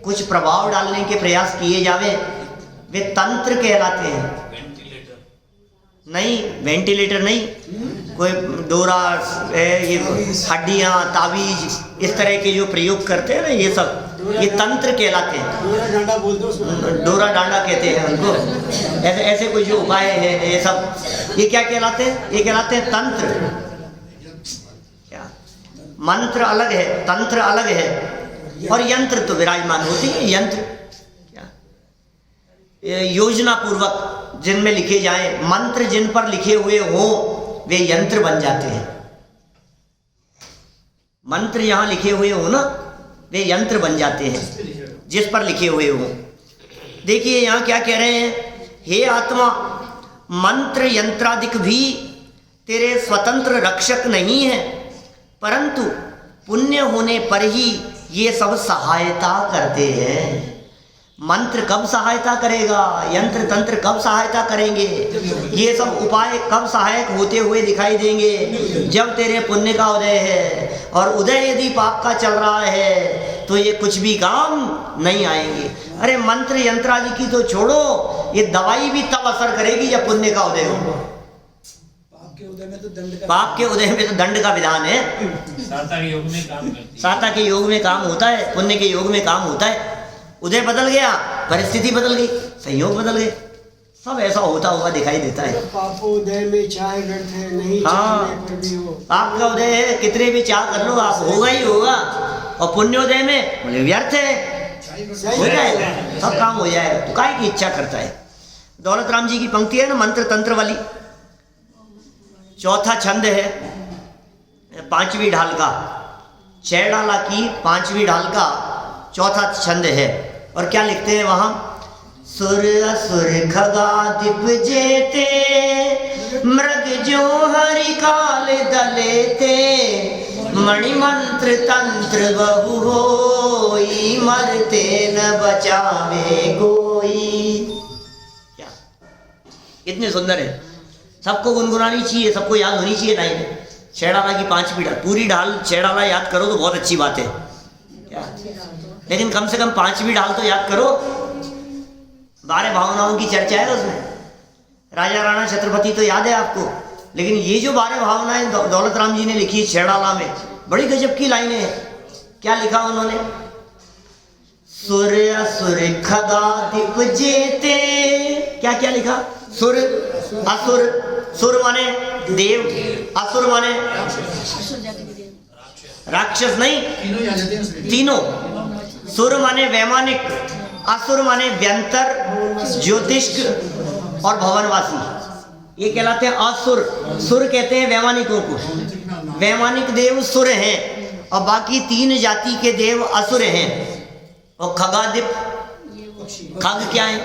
कुछ प्रभाव डालने के प्रयास किए जावे वे तंत्र कहलाते हैं। नहीं, वेंटिलेटर नहीं, कोई डोरा ये हड्डियाँ तावीज इस तरह के जो प्रयोग करते हैं ना, ये सब ये तंत्र कहलाते हैं। डोरा डांडा बोल दो, डोरा डांडा कहते हैं उनको। ऐसे ऐसे कोई जो उपाय है ये सब, ये क्या कहलाते हैं? ये कहलाते हैं तंत्र। क्या मंत्र अलग है, तंत्र अलग है, और यंत्र तो विराजमान होती है। यंत्र क्या योजना पूर्वक जिनमें लिखे जाएं, मंत्र जिन पर लिखे हुए हों वे यंत्र बन जाते हैं। मंत्र यहाँ लिखे हुए हो ना, वे यंत्र बन जाते हैं जिस पर लिखे हुए हों। देखिए यहाँ क्या कह रहे हैं, हे आत्मा, मंत्र यंत्रादिक भी तेरे स्वतंत्र रक्षक नहीं है, परंतु पुण्य होने पर ही ये सब सहायता करते हैं। मंत्र कब सहायता करेगा, यंत्र तंत्र कब सहायता करेंगे, ये सब उपाय कब सहायक होते हुए दिखाई देंगे? जब तेरे पुण्य का उदय है, और उदय यदि पाप का चल रहा है तो ये कुछ भी काम नहीं आएंगे। अरे मंत्र यंत्र आदि की तो छोड़ो, ये दवाई भी तब असर करेगी जब पुण्य का उदय हो। पाप के उदय में तो दंड का, पाप के उदय में तो दंड का विधान है। साता के योग में काम करती है। साता के योग में काम होता है, पुण्य के योग में काम होता है। उदय बदल गया, परिस्थिति बदल गई, संयोग बदल गए, सब ऐसा होता हुआ दिखाई देता है। पापोदय में चाहे व्यर्थ है, नहीं हाँ, चाहने पर भी हो। पाप का उदय है, कितने भी चाह कर लो आप, होगा ही होगा। और पुण्योदय में बोले व्यर्थ है, हो जाएगा, सब काम हो जाएगा। तो काहे की इच्छा करता है? दौलत राम जी की पंक्ति है ना मंत्र तंत्र वाली, चौथा छंद है, पांचवी ढाल का, 6 डाला की 5वीं ढाल का चौथा छंद है। और क्या लिखते हैं वहां? सुर असुर खगादिप जेते, मृग जो हरि काल दलेते, मणि मंत्र तंत्र बहु होई, मरते न बचावे कोई। क्या इतने सुंदर है, सबको गुनगुनानी चाहिए, सबको याद होनी चाहिए लाइन। 6 डाला की 5वीं ढाल, पूरी ढाल 6 डाला याद करो तो बहुत अच्छी बात है क्या, लेकिन कम से कम 5वीं ढाल तो याद करो। 12 भावनाओं की चर्चा है उसमें, राजा राणा छत्रपति तो याद है आपको, लेकिन ये जो 12 भावनाएं दौलत राम जी ने लिखी 6 डाला में, बड़ी गजब की लाइनें हैं। क्या लिखा उन्होंने? सुर असुर खगादिप जेते, क्या क्या लिखा? सुर असुर, सुर माने देव, असुर माने राक्षस नहीं, तीनों। सुर माने वैमानिक, असुर माने व्यंतर, ज्योतिष्क और भवनवासी, ये कहलाते हैं असुर। सुर कहते हैं वैमानिकों को, वैमानिक देव सुर हैं, और बाकी 3 जाति के देव असुर हैं। और खगादिप, खग क्या है?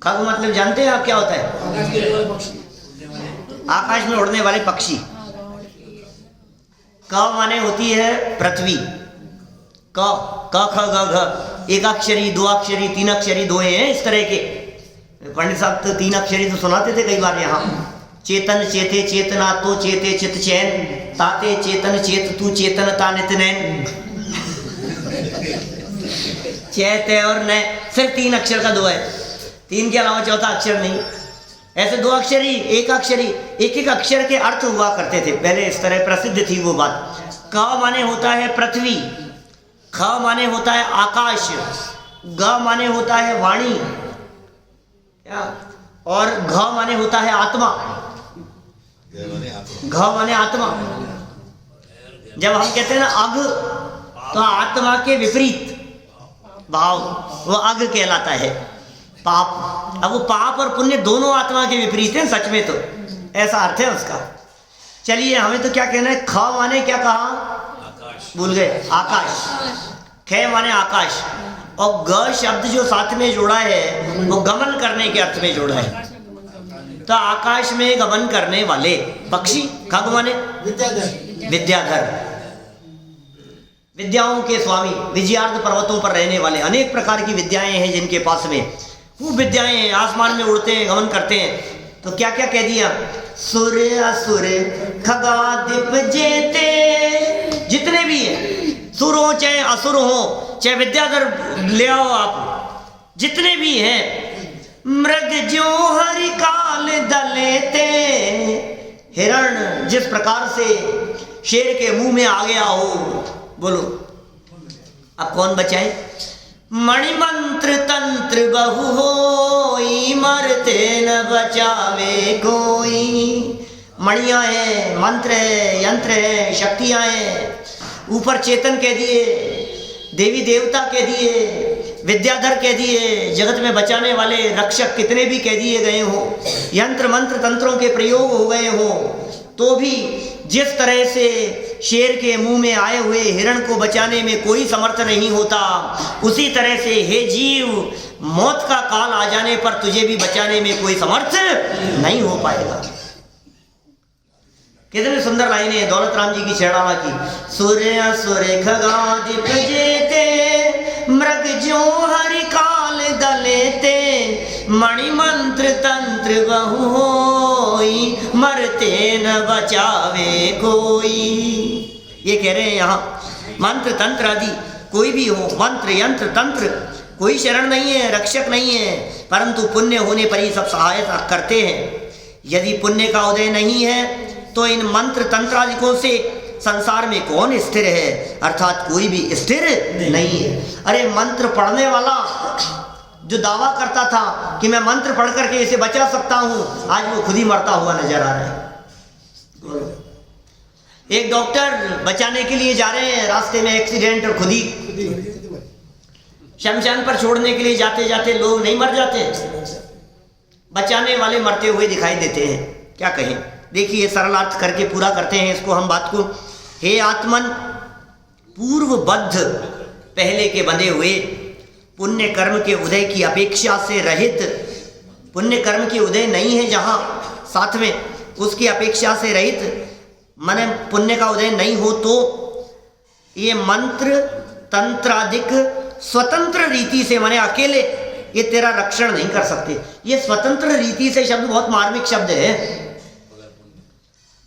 खग मतलब जानते हैं आप क्या होता है? आकाश में उड़ने वाले पक्षी। क माने होती है पृथ्वी, क ख ग घ, एक अक्षरी, 2 अक्षरी, 3 अक्षरी, 2 हैं इस तरह के। पंडित साहब तो 3 अक्षरी तो सुनाते थे कई बार यहाँ। चेतन चेते चेतना तो चेते चित चैन, ताते चेतन चेत तू चेतन ता नित नैन। चैत है और नय, सिर्फ 3 अक्षर का 2 है, 3 के अलावा चौथा अक्षर नहीं। ऐसे 2 अक्षरी, 1 अक्षरी, एक अक्षर के अर्थ हुआ करते थे पहले, इस तरह प्रसिद्ध थी वो बात। क माने होता है पृथ्वी, ख माने होता है आकाश, ग माने होता है वाणी, और घ माने होता है आत्मा। घ माने आत्मा। जब हम कहते हैं ना अघ, तो आत्मा के विपरीत भाव वो अघ कहलाता है, पाप। अब वो पाप और पुण्य दोनों आत्मा के विपरीत हैं सच में, तो ऐसा अर्थ है उसका। चलिए, हमें तो क्या कहना है, ख माने क्या कहा, भूल गए, आकाश। ख माने आकाश, और ग शब्द जो साथ में जोड़ा है वो गमन करने के अर्थ में जोड़ा है। तो आकाश में गमन करने वाले पक्षी, खग माने विद्याधर। विद्याधर, विद्याओं के स्वामी, विजयार्ध पर्वतों पर रहने वाले, अनेक प्रकार की विद्याएं हैं जिनके पास में, खूब विद्याएं हैं, आसमान में उड़ते हैं, गमन करते हैं। तो क्या क्या कह दिया, सुर असुर खगादिप जेते, जितने भी हैं, सुर हो चाहे असुर हो, चाहे विद्याधर ले आओ आप, जितने भी हैं, मृग जो हरि काल दलेते, हिरण जिस प्रकार से शेर के मुंह में आ गया हो, बोलो अब कौन बचाए, मणिमंत्र तंत्र बहु होई, मरते न बचावे कोई। मणियां हैं, मंत्र है, यंत्र है, शक्तियां हैं, ऊपर चेतन कह दिए, देवी देवता कह दिए, विद्याधर कह दिए, जगत में बचाने वाले रक्षक कितने भी कह दिए गए हो, यंत्र मंत्र तंत्रों के प्रयोग हो गए हो, तो भी जिस तरह से शेर के मुंह में आए हुए हिरण को बचाने में कोई समर्थ नहीं होता, उसी तरह से हे जीव, मौत का काल आ जाने पर तुझे भी बचाने में कोई समर्थ नहीं हो पाएगा। कितने सुंदर लाइनें दौलत राम जी की छेड़ावा की, सूर्य सूर्य खगादिप जेते, मृग जो हरि काल दलेते, मणिमंत्र तंत्र बहु होई, मरते न बचावे कोई। ये कह रहे हैं यहाँ, मंत्र तंत्र आदि कोई भी हो, मंत्र यंत्र तंत्र कोई शरण नहीं है, रक्षक नहीं है, परंतु पुण्य होने पर ही सब सहायता करते हैं। यदि पुण्य का उदय नहीं है तो इन मंत्र तंत्रादिकों से संसार में कौन स्थिर है, अर्थात कोई भी स्थिर नहीं है। अरे मंत्र पढ़ने वाला जो दावा करता था कि मैं मंत्र पढ़ करके इसे बचा सकता हूं, आज वो खुद ही मरता हुआ नजर आ रहा है। एक डॉक्टर बचाने के लिए जा रहे हैं, रास्ते में एक्सीडेंट और खुद ही शमशान पर छोड़ने के लिए जाते जाते लोग नहीं मर जाते, बचाने वाले मरते हुए दिखाई देते हैं। क्या कहें, देखिए सरल अर्थ करके पूरा करते हैं इसको हम बात को। हे आत्मन, पूर्वबद्ध पहले के बंधे हुए पुण्य कर्म के उदय की अपेक्षा से रहित, पुण्य कर्म के उदय नहीं है जहाँ साथ में, उसकी अपेक्षा से रहित, माने पुण्य का उदय नहीं हो तो ये मंत्र तंत्रादिक स्वतंत्र रीति से, माने अकेले ये तेरा रक्षण नहीं कर सकते। ये स्वतंत्र रीति से शब्द बहुत मार्मिक शब्द है,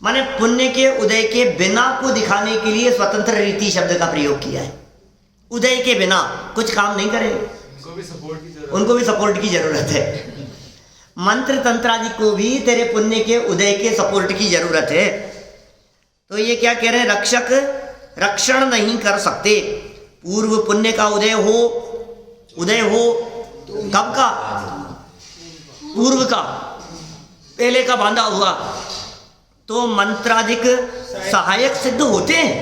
माने पुण्य के उदय के बिना को दिखाने के लिए स्वतंत्र रीति शब्द का प्रयोग किया है। उदय के बिना कुछ काम नहीं करेंगे, उनको भी सपोर्ट की जरूरत है। मंत्र तंत्र आदि को भी तेरे पुण्य के उदय के सपोर्ट की जरूरत है। तो ये क्या कह रहे हैं, रक्षक रक्षण नहीं कर सकते। पूर्व पुण्य का उदय हो कब का, पूर्व का, पहले का बांधा हुआ, तो मंत्राधिक सहायक सिद्ध होते हैं,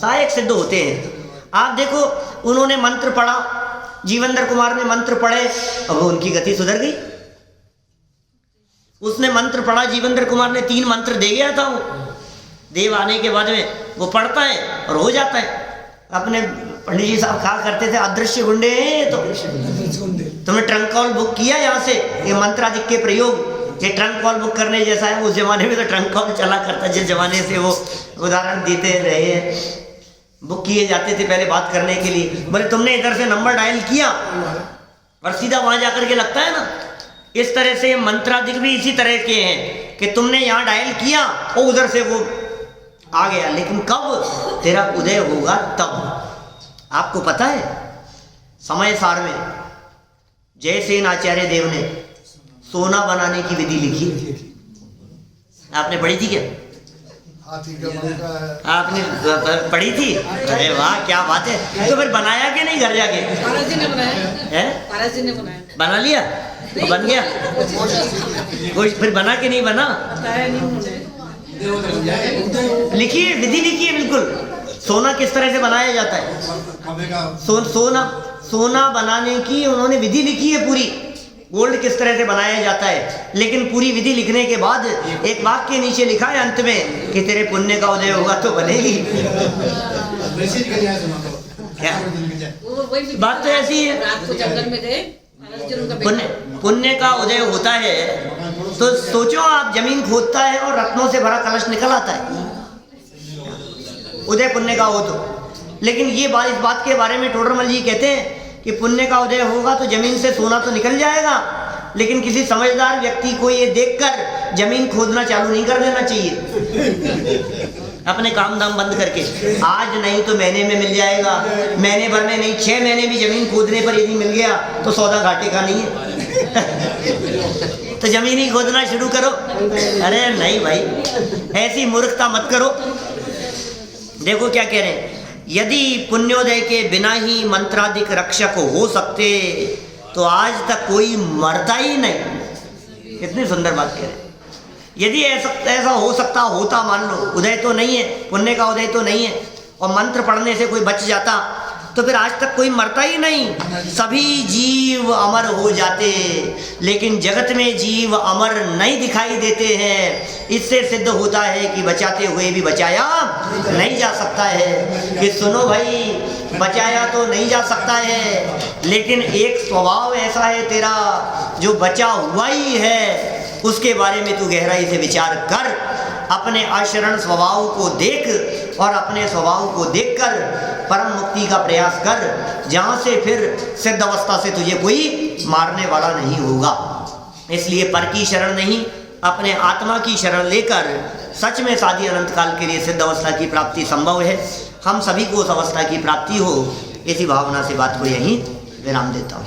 सहायक सिद्ध होते हैं। आप देखो, उन्होंने मंत्र पढ़ा, जीवेंद्र कुमार ने मंत्र पढ़े, अब उनकी गति सुधर गई। उसने मंत्र पढ़ा, जीवेंद्र कुमार ने 3 मंत्र दे गया था, वो देव आने के बाद में वो पढ़ता है और हो जाता है। अपने पंडित जी साहब कहा करते थे, अदृश्य गुंडे हैं तो तुमने ट्रंक कॉल बुक किया यहाँ से, ये मंत्राधिक के प्रयोग, ये ट्रंक कॉल बुक करने जैसा है। उस जमाने में तो ट्रंक कॉल चला करता, जिस जमाने से वो उदाहरण देते रहे हैं, बुक किए जाते थे पहले बात करने के लिए। बोले तुमने इधर से नंबर डायल किया और सीधा वहां जाकर के लगता है ना, इस तरह से मंत्राधिक भी इसी तरह के हैं कि तुमने यहाँ डायल किया और उधर से वो आ गया, लेकिन कब तेरा उदय होगा तब। आपको पता है, समय सार में जयसेन आचार्य देव ने सोना बनाने की विधि लिखी, आपने पढ़ी थी क्या? आपने पढ़ी थी? अरे वाह, क्या बात है। तो फिर बनाया कि नहीं घर जाके? महाराज जी ने बनाया है, महाराज जी ने बनाया, बना लिया तो बन गया। कुछ फिर बना के नहीं बना, बताया नहीं उन्होंने, लिखी है, विधि लिखी है बिल्कुल, सोना किस तरह से बनाया जाता है। सोना बनाने की उन्होंने विधि लिखी है पूरी, गोल्ड किस तरह से बनाया जाता है, लेकिन पूरी विधि लिखने के बाद एक वाक्य के नीचे लिखा है अंत में कि तेरे पुण्य का उदय होगा तो बनेगी। क्या वो वही भी बात तो ऐसी है। रात को जंगल में गए अर्जुन का बेटा पुण्य का उदय होता है तो सोचो आप, जमीन खोदता है और रत्नों से भरा कलश निकल आता है, उदय पुण्य का हो तो। लेकिन ये बात, इस बात के बारे में टोडरमल जी कहते हैं कि पुण्य का उदय होगा तो जमीन से सोना तो निकल जाएगा, लेकिन किसी समझदार व्यक्ति को ये देखकर जमीन खोदना चालू नहीं कर देना चाहिए। अपने काम धाम बंद करके, आज नहीं तो महीने में मिल जाएगा, महीने भर में नहीं 6 महीने भी जमीन खोदने पर यदि मिल गया तो सौदा घाटे का नहीं है। तो जमीन ही खोदना शुरू करो। अरे नहीं भाई, ऐसी मूर्खता मत करो। देखो क्या कह रहे हैं, यदि पुण्योदय के बिना ही मंत्राधिक रक्षक हो सकते तो आज तक कोई मरता ही नहीं। कितनी सुंदर बात कह रहे हैं। यदि ऐसा हो सकता होता, मान लो उदय तो नहीं है, पुण्य का उदय तो नहीं है, और मंत्र पढ़ने से कोई बच जाता तो फिर आज तक कोई मरता ही नहीं, सभी जीव अमर हो जाते। लेकिन जगत में जीव अमर नहीं दिखाई देते हैं। इससे सिद्ध होता है कि बचाते हुए भी बचाया नहीं जा सकता है। कि सुनो भाई, बचाया तो नहीं जा सकता है, लेकिन एक स्वभाव ऐसा है तेरा जो बचा हुआ ही है, उसके बारे में तू गहराई से विचार कर। अपने आचरण स्वभाव को देख और अपने स्वभाव को देखकर परम मुक्ति का प्रयास कर, जहाँ से फिर सिद्ध अवस्था से तुझे कोई मारने वाला नहीं होगा। इसलिए पर की शरण नहीं, अपने आत्मा की शरण लेकर सच में साधी अनंत काल के लिए सिद्ध अवस्था की प्राप्ति संभव है। हम सभी को उस अवस्था की प्राप्ति हो, इसी भावना से बात को यहीं विराम देता हूँ।